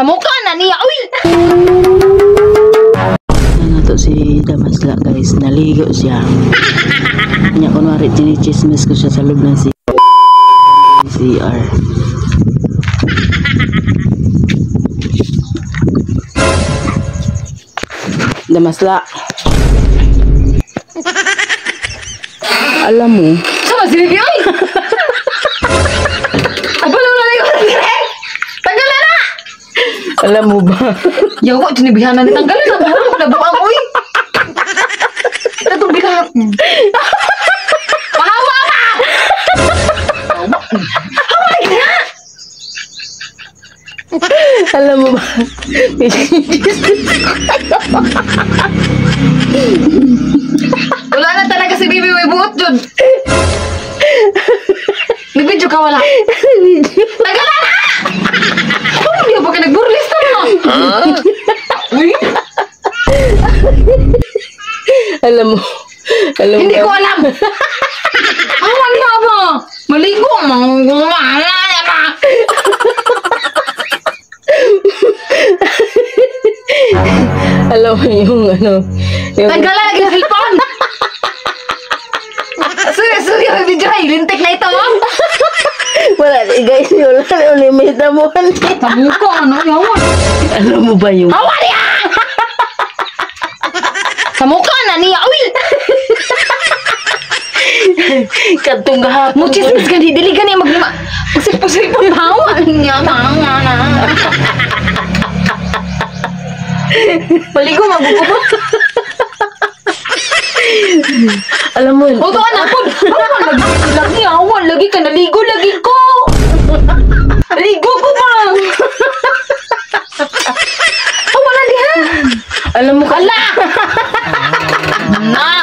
Sa mukha na niya, uy! Ano to si Damasla guys, naligo siya. Kanya kunwari chinichismis ko siya sa loob ng CR. Damasla. Alam mo, Sama si Bibi, uy! Apa lu lari ko ng direk? Tanggalan na! alam mo ba? Yawa, tinibihan na ni tanggalan na. Parang nabuang, uy! Ito itong bilang. Pahawa ka! Hawa ka na! Alam mo ba? Wala na talaga si Bibi, uy, buot dyan. Nag-video ka wala. Tanggalan na! Ano niya ba ka nag-burlista mo? Uy! alam mo, Hindi ko alam. Awan niya ba? Maligo mo. alam mo yung ano, yung Tanggalan lagi ng cellphone. Sorry, video ay lintik na ito. wala guys, wala na limita mo. Tabuko, ano? Yawan. Alam mo ba yung Awan niya! Sa mukha na niya, uy! katong gahapon Muchismis ka, dili ka niya Pusip-pusip ang bawa niya. Tanga na. Maligo, magugubo. alam mo, O, doon ako. Lagi, awan. Lagi ka, naligo, lagi ko. Ligo ko ba? Awan na diha. alam mo Ala! Na!